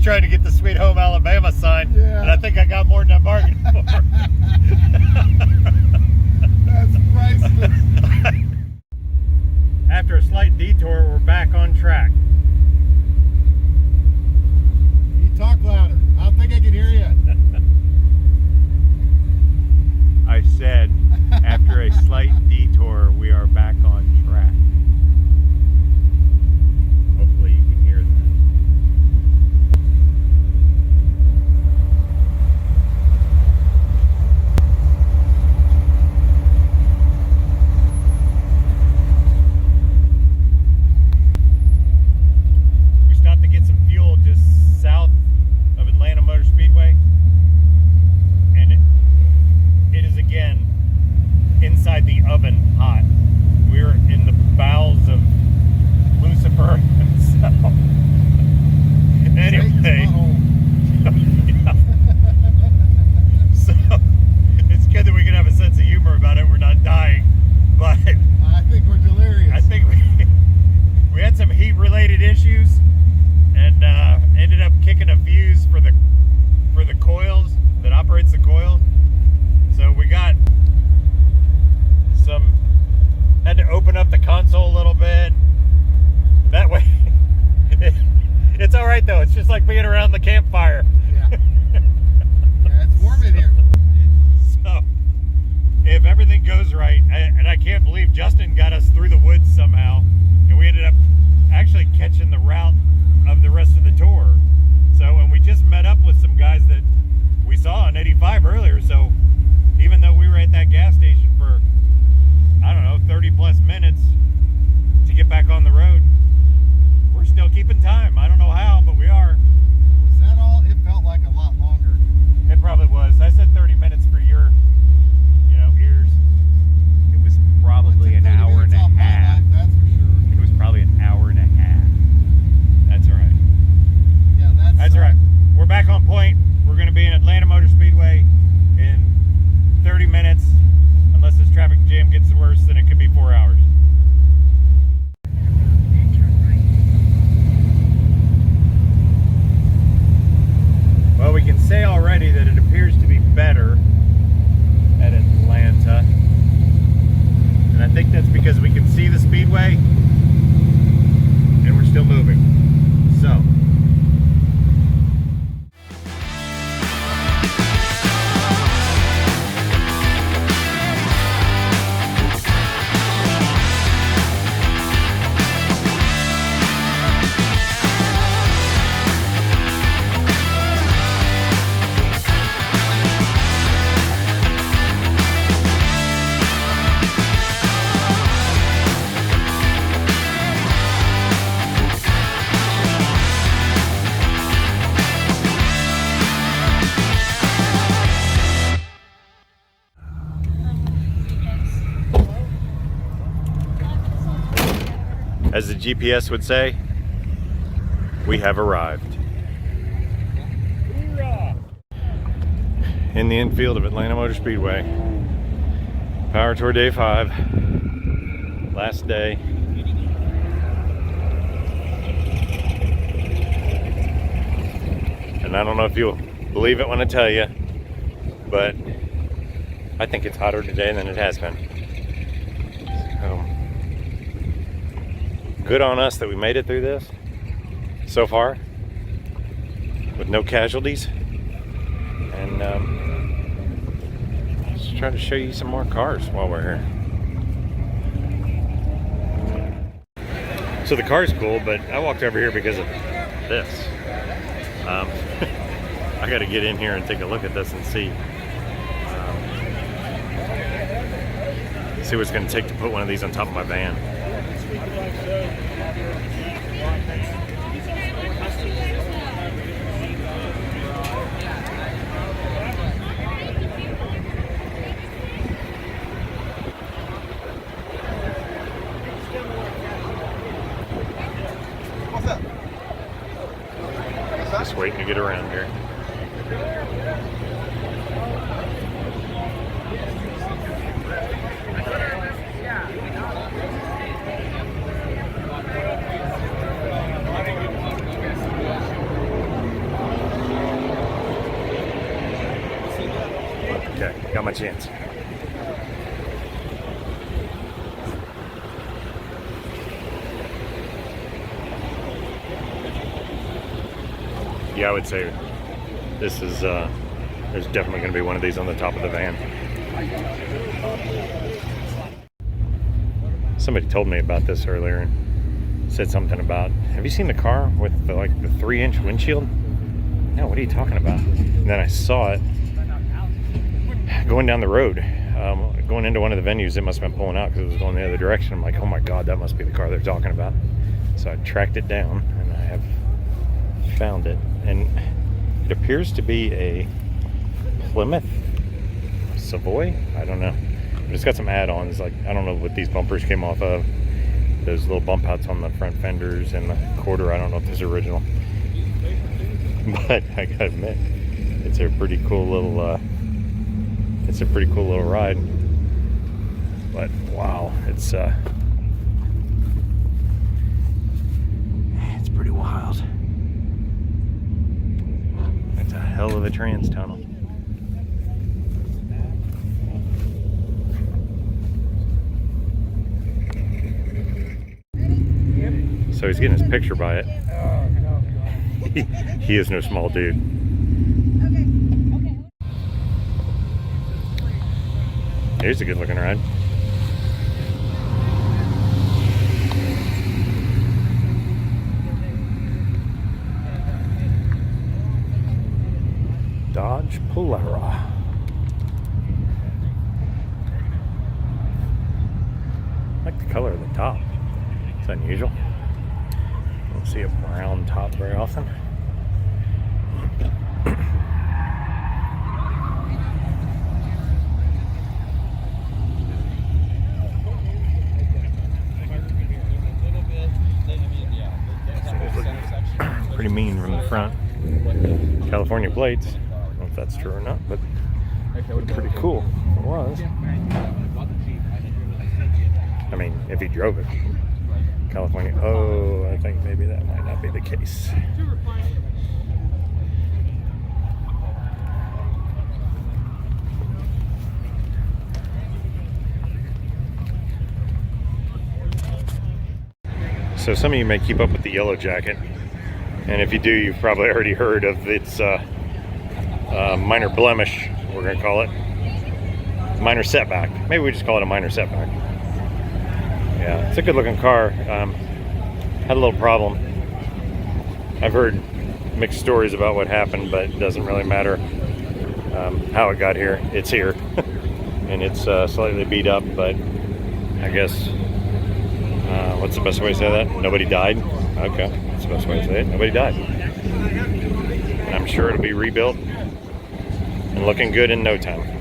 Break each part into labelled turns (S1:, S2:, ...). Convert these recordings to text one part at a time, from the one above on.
S1: trying to get the Sweet Home Alabama sign,
S2: Yeah.
S1: and I think I got more than I bargained for.
S2: That's priceless.
S1: After a slight detour, we're back on track.
S2: You talk louder. I don't think I can hear you.
S1: I said, after a slight detour, we are back on track. Hopefully you can hear that. We stopped to get some fuel just south of Atlanta Motor Speedway, and it is again inside the oven hot. We're in the bowels of Lucifer himself. Anyway, so it's good that we can have a sense of humor about it. We're not dying, but
S2: I think we're delirious.
S1: I think we had some heat-related issues, and ended up kicking a fuse for the coils that operates the coil. So we got had to open up the console a little bit. That way, it's all right though. It's just like being around the campfire.
S2: Yeah. Yeah, it's warm in here.
S1: So, if everything goes right, and I can't believe Justin got us through the woods somehow, and we ended up actually catching the route of the rest of the tour. So, and we just met up with some guys that we saw on 85 earlier. So, even though we were at that gas station for, I don't know, 30 plus minutes to get back on the road, we're still keeping time. I don't know how, but we are.
S2: Was that all? It felt like a lot longer.
S1: It probably was. I said 30 minutes for your, ears. It was probably an hour and a half.
S2: That's for sure.
S1: It was probably an hour and a half. That's all right.
S2: Yeah,
S1: That's all right. We're back on point. We're going to be in Atlanta Motor Speedway in 30 minutes. Unless this traffic jam gets worse, then it could be 4 hours. Well, we can say already that it appears to be better at Atlanta. And I think that's because we can see the speedway and we're still moving. So, as the GPS would say, we have arrived. In the infield of Atlanta Motor Speedway. Power Tour Day 5. Last day. And I don't know if you'll believe it when I tell you, but I think it's hotter today than it has been. So, good on us that we made it through this so far with no casualties. And just try to show you some more cars while we're here. So the car's cool, but I walked over here because of this. I got to get in here and take a look at this and see what it's going to take to put one of these on top of my van.
S2: What's up?
S1: Just waiting to get around here. chance. Yeah, I would say this is, there's definitely going to be one of these on the top of the van. Somebody told me about this earlier and said something about, have you seen the car with the 3-inch windshield? No, what are you talking about? And then I saw it going down the road, going into one of the venues. It must have been pulling out because it was going the other direction. I'm like, oh my God, that must be the car they're talking about. So I tracked it down and I have found it. And it appears to be a Plymouth Savoy. I don't know. But it's got some add-ons. Like, I don't know what these bumpers came off of. Those little bump outs on the front fenders and the quarter. I don't know if this is original. But I gotta admit, it's a pretty cool little ride. But wow, it's pretty wild. It's a hell of a trans tunnel. So he's getting his picture by it. He is no small dude. Here's a good looking ride. Dodge Polara. I like the color of the top. It's unusual. You don't see a brown top very often. Pretty mean from the front. California plates. I don't know if that's true or not, but pretty cool. It was. I mean, if he drove it. California. Oh, I think maybe that might not be the case. So some of you may keep up with the Yellow Jacket, and if you do, you've probably already heard of its minor blemish, we're going to call it. Minor setback. Maybe we just call it a minor setback. Yeah, it's a good looking car. Had a little problem. I've heard mixed stories about what happened, but it doesn't really matter how it got here. It's here. And it's slightly beat up, but I guess, what's the best way to say that? Nobody died? Okay, that's the best way to say it. Nobody died. And I'm sure it'll be rebuilt and looking good in no time.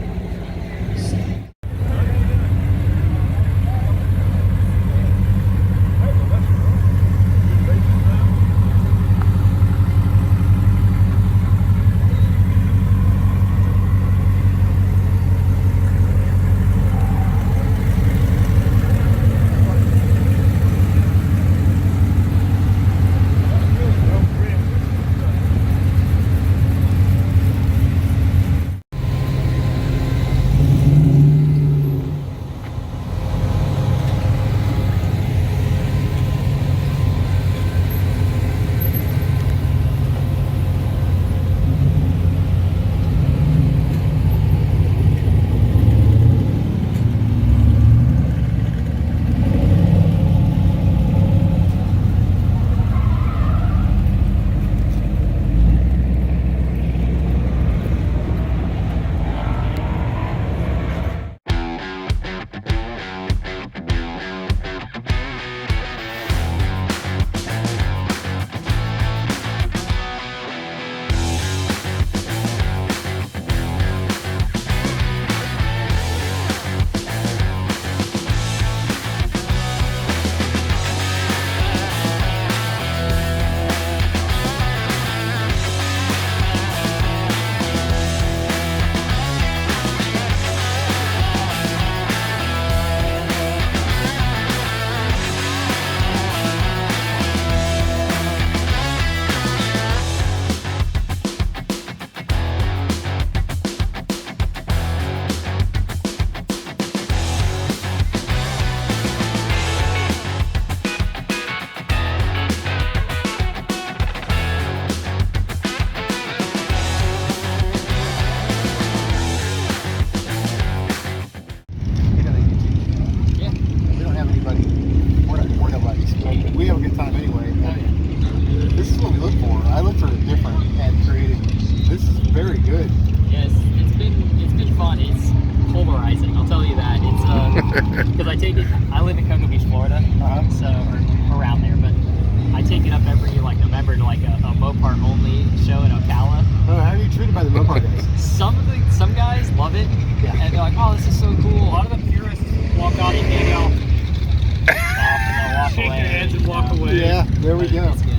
S2: Yeah, there we go.
S3: It's good.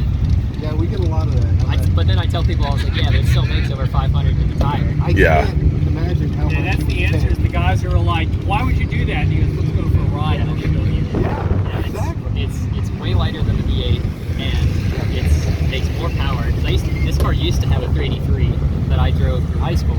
S2: Yeah, we get a lot of that.
S3: But then I tell people, I was like, yeah, but it still makes over 500 with the tire.
S2: I can't imagine how
S4: Yeah,
S2: much
S4: that's
S2: you
S4: the
S2: would
S4: answer. Is
S2: pay.
S4: the guys who are like, why would you do that? And he goes, let's go for a ride and I'll show you.
S2: Yeah,
S3: It's,
S2: exactly.
S3: it's way lighter than the V8, and it makes more power. Because this car used to have a 383 that I drove through high school.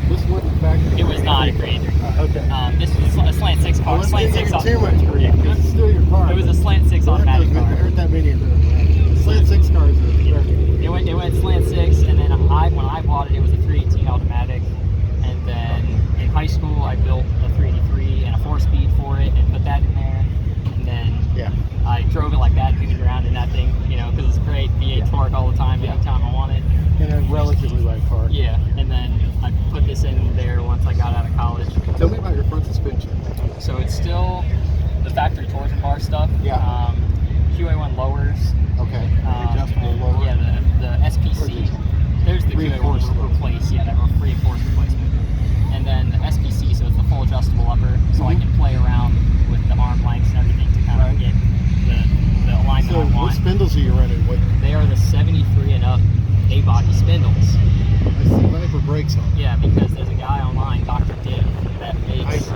S2: This wasn't factory.
S3: It was not a grade.
S2: Okay.
S3: This was a slant 6 car.
S2: Well,
S3: Slant
S2: let's
S3: 6
S2: not give you too much grief, 'cause it's still your car.
S3: It was a slant 6
S2: There
S3: automatic car.
S2: aren't that many of those. Slant 6 cars are
S3: It went slant 6, and then when I bought it, it was a 318 automatic. And then in high school, I built a 383 and a 4-speed for it, and put that in there. And then I drove it like that, moving around in that thing, you know, because it's great V8 torque all the time, anytime I want it.
S2: in a relatively light car.
S3: Yeah, and then I put this in there once I got out of college.
S2: Tell me about your front suspension.
S3: So it's still the factory torsion bar stuff.
S2: Yeah.
S3: QA1 lowers.
S2: Okay. Adjustable lower.
S3: Yeah, the SPC. There's the
S2: Reinforced
S3: QA1 replace. Yeah, that reinforced replacement. And then the SPC, so it's the full adjustable upper, so I can play around with the arm lengths and everything to kind of get the alignment
S2: So
S3: I want.
S2: what spindles are you running with?
S3: They are the 73 and up A-body spindles.
S2: I see Viper brakes on.
S3: Yeah, because there's a guy online, Dr. Dick, that makes.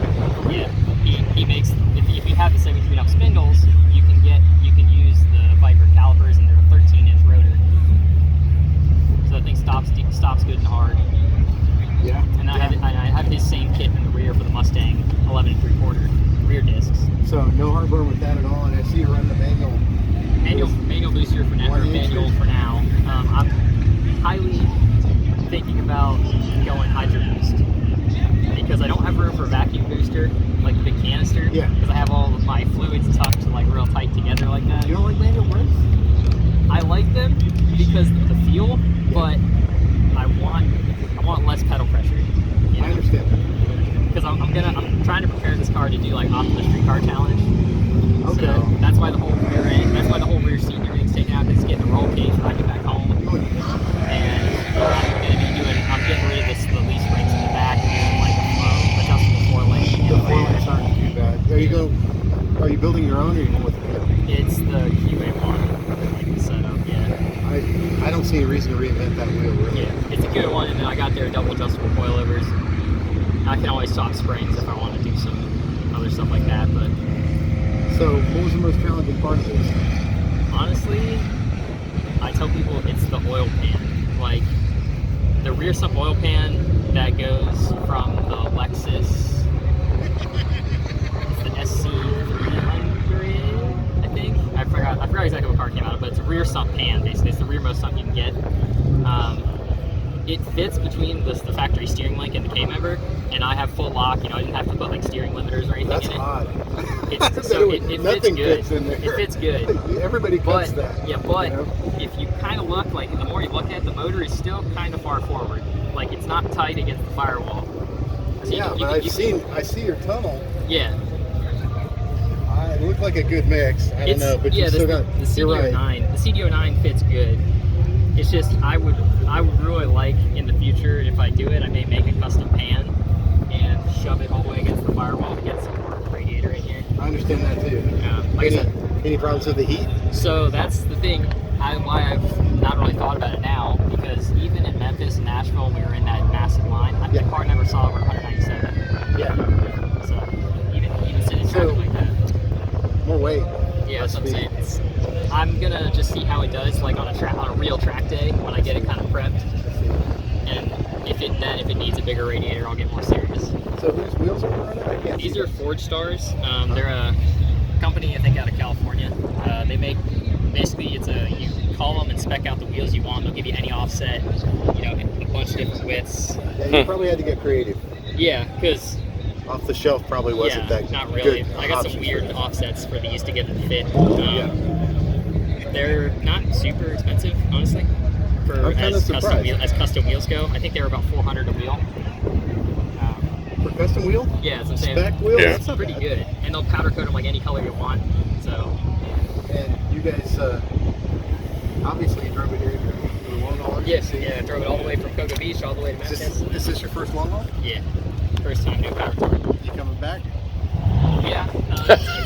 S3: He makes. If you have the 73 and up spindles, you can use the Viper calipers, and they're a 13-inch rotor. So that thing stops good and hard.
S2: Yeah.
S3: And I have his same kit in the rear for the Mustang 11 3/4 rear discs.
S2: So no heartburn with that at all, and I see you running the
S3: Manual booster for now, or manual for now. I'm highly thinking about going hydro boost because I don't have room for a vacuum booster, like the big canister.
S2: Yeah.
S3: Because I have all of my fluids tucked like real tight together like that.
S2: You don't like manual brakes?
S3: I like them because of the feel, but I want less pedal pressure. You know?
S2: I understand that.
S3: Because I'm trying to prepare this car to do like Optimus Street Car Challenge.
S2: Okay.
S3: So that's why the whole rear end, that's why the whole rear seat and everything's taken out, because it's getting a roll cage when I get back home. And I'm getting rid of the leaf springs in the back and doing like a adjustable four lane.
S2: The four-lane's aren't too bad. Are you building your own, or are you going with the kit?
S3: It's the QA1, like the setup, yeah.
S2: I don't see a reason to reinvent that wheel, really.
S3: Yeah, it's a good one, and then I got their double adjustable coilovers. I can always swap springs if I want to do some other stuff like that, but
S2: So, what was the most challenging part of this?
S3: honestly, I tell people it's the oil pan. Like, the rear sump oil pan that goes from the Lexus, it's the SC300, I think. I forgot exactly what car came out of, but it's a rear sump pan, basically. It's the rearmost sump you can get. It fits between the factory steering link and the K-member, and I have full lock. You know, I didn't have to put like steering limiters or anything
S2: That's
S3: in it.
S2: odd.
S3: It
S2: Nothing
S3: fits
S2: fits in there.
S3: good. It fits good.
S2: Everybody cuts
S3: But
S2: that.
S3: yeah, but
S2: you know?
S3: if you kind of look, like the more you look at it, the motor is still kind of far forward. Like it's not tight against the firewall. So
S2: Yeah, but I see your tunnel.
S3: Yeah.
S2: It looked like a good mix. I don't know, but you still got.
S3: the
S2: You're right.
S3: CDO9. The CDO9 fits good. It's just I would really like in the future, if I do it, I may make a custom pan and shove it all the way against the firewall to get some more radiator in here.
S2: I understand that too.
S3: Like I said,
S2: Any problems with the heat?
S3: so that's the thing. Why I've not really thought about it now, because even in Memphis and Nashville, we were in that massive line. The car never saw over 197.
S2: Yeah.
S3: So even sitting in traffic like that.
S2: More weight.
S3: Yeah,
S2: Less
S3: that's what I'm
S2: speed.
S3: saying. I'm gonna just see how it does, like on a real track day when I get it kind of prepped, and if it needs a bigger radiator, I'll get more serious.
S2: So whose wheels are you running? I can't
S3: These
S2: see
S3: are Forge Stars. They're a company I think out of California. They make basically you call them and spec out the wheels you want. They'll give you any offset, you know, a bunch of different widths.
S2: Yeah, you probably had to get creative.
S3: Yeah, because
S2: Off the shelf probably wasn't that
S3: not really.
S2: good.
S3: I got some
S2: option
S3: weird
S2: for it.
S3: offsets for these to get them fit.
S2: Yeah.
S3: They're not super expensive, honestly, for
S2: I'm kinda surprised.
S3: as custom wheels go. I think they were about $400 a wheel.
S2: For custom wheel?
S3: Yeah, that's what I'm saying.
S2: Spec wheel?
S5: Yeah.
S2: That's not
S3: Pretty
S2: bad.
S3: good, and they'll powder coat them like any color you want. So
S2: And you guys, obviously you drove it here for the long haul.
S3: yes, yeah, I drove it all the way from Cocoa Beach all the way to
S2: Is
S3: Memphis.
S2: this your first long haul?
S3: Yeah, first time doing powder coat.
S2: You coming back?
S3: Yeah,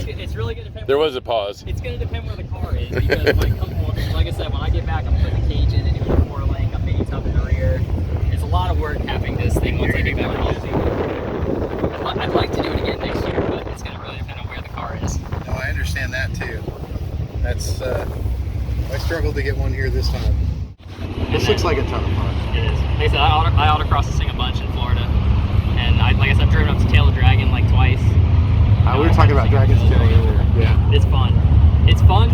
S3: it's really going to depend.
S5: There was a pause.
S3: It's going to depend where the car is because when I come home, like I said, when I get back, I'm putting the cage in and doing a 4-link. I'm painting up in the rear. It's a lot of work having this thing once I get back home. I'd like to do it again next year, but it's going to really depend on where the car is.
S2: No, I understand that too. That's I struggled to get one here this time. This looks like a ton of fun.
S3: It is. Like I said, I autocrossed this thing a bunch in Florida, and like I said, I've driven up to Tail of Dragon like twice.
S2: We were talking about Dragon's Tail earlier. Yeah.
S3: It's fun. It's fun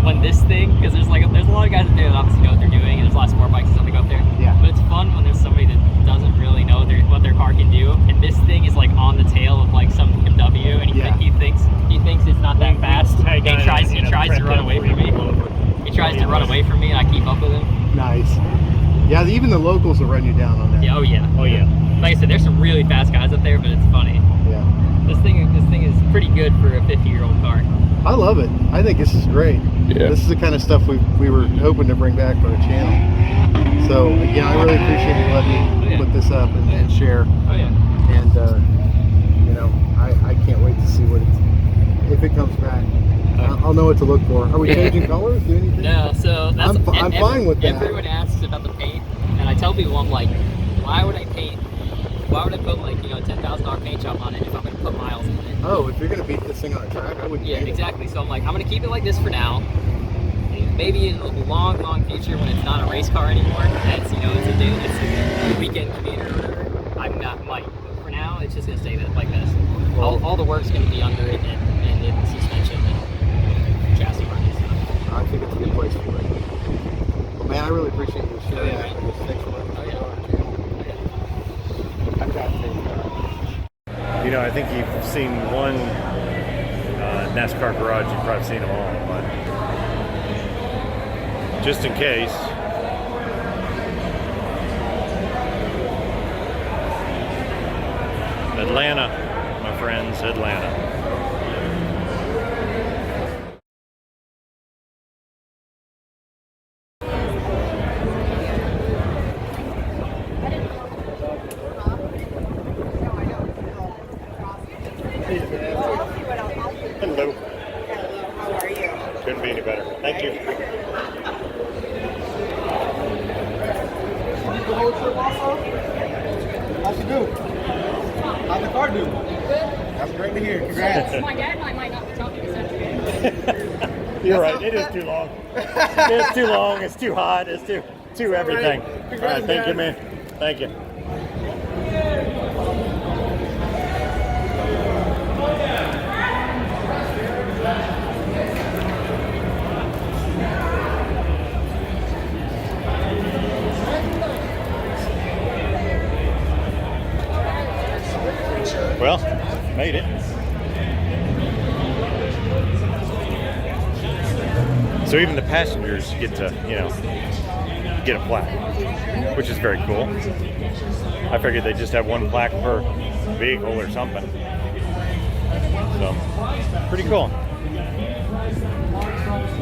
S3: when this thing, because there's a lot of guys that do it, obviously know what they're doing, and there's a lot of sport bikes and stuff that go up there.
S2: Yeah.
S3: But it's fun when there's somebody that doesn't really know what their car can do, and this thing is like on the tail of like some BMW, and he thinks it's not that fast. And he tries to run away from me. He tries to run away from me, and I keep up with him.
S2: Nice. Yeah, even the locals will run you down on that.
S3: Yeah. Oh yeah. Like I said, there's some really fast guys up there, but it's funny.
S2: Yeah.
S3: This thing is pretty good for a 50-year-old car.
S2: I love it. I think this is great.
S5: Yeah.
S2: This is the kind of stuff we were hoping to bring back for the channel. So again, I really appreciate you letting me put this up and share.
S3: Oh yeah.
S2: And you know, I can't wait to see if it comes back. I'll know what to look for. Are we changing colors? Do anything?
S3: No, so that's
S2: I'm fine with that.
S3: Everyone asks about the paint, and I tell people, I'm like, why would I put like, you know, a $10,000 paint job on it if I'm going to put miles in it?
S2: Oh, if you're going to beat this thing on a track, I wouldn't.
S3: Yeah, exactly. So I'm like, I'm going to keep it like this for now. Maybe in the long future when it's not a race car anymore, it's, you know, it's a weekend commuter or whatever, I might. But for now, it's just going to stay like this. All the work's going to be under it and in the suspension and chassis work and stuff.
S2: I think it's a good place for it. Well, man, I really appreciate you sharing that. Thanks for letting me know on our channel. I've got things.
S1: You know, I think you've seen one NASCAR garage. You've probably seen them all, but just in case. Atlanta, my friends, Atlanta. Hello.
S6: How are you?
S1: Couldn't be any better. Thank you.
S2: The whole trip also? How's she do? How'd the car do? Good. That's great to hear. Congrats.
S6: My dad and I might not be talking this afternoon.
S1: You're right. It is too long. It's too long. It's too hot. It's too everything. All right. Thank you, man. Thank you. Well, made it. So even the passengers get to, you know, get a plaque, which is very cool. I figured they just have one plaque per vehicle or something. So, pretty cool.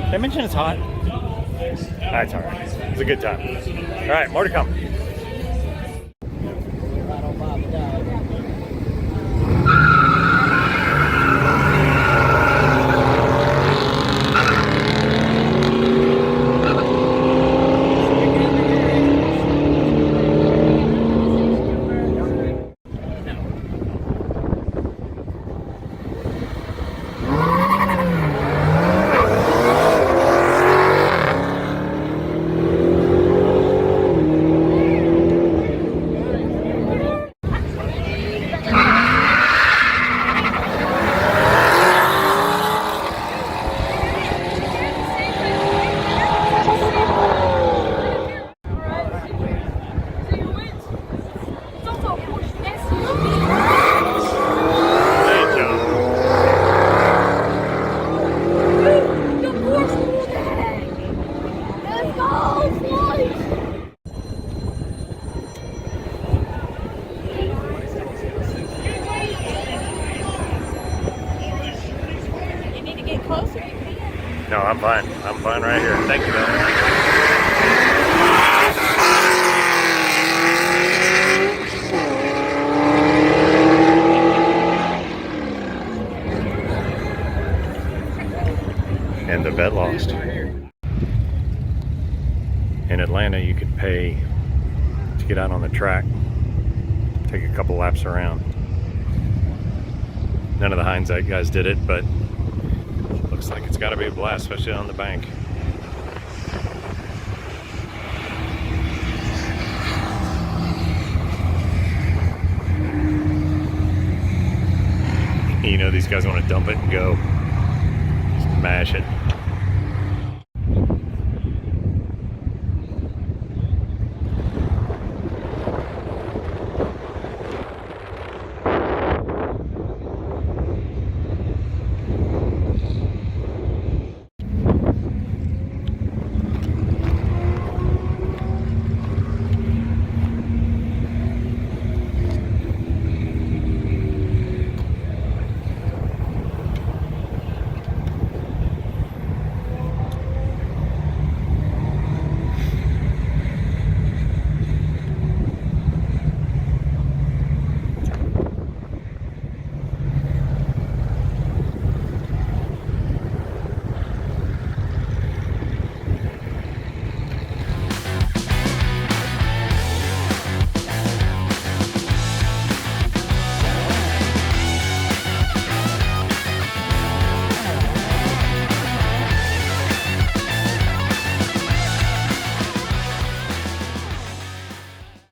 S1: Did I mention it's hot? That's all right. It's a good time. All right, more to come. No, I'm fine. I'm fine right here. Thank you, though. bet lost. In Atlanta, you could pay to get out on the track, take a couple laps around. None of the hindsight guys did it, but looks like it's got to be a blast, especially on the bank. You know these guys want to dump it and go. Just mash it.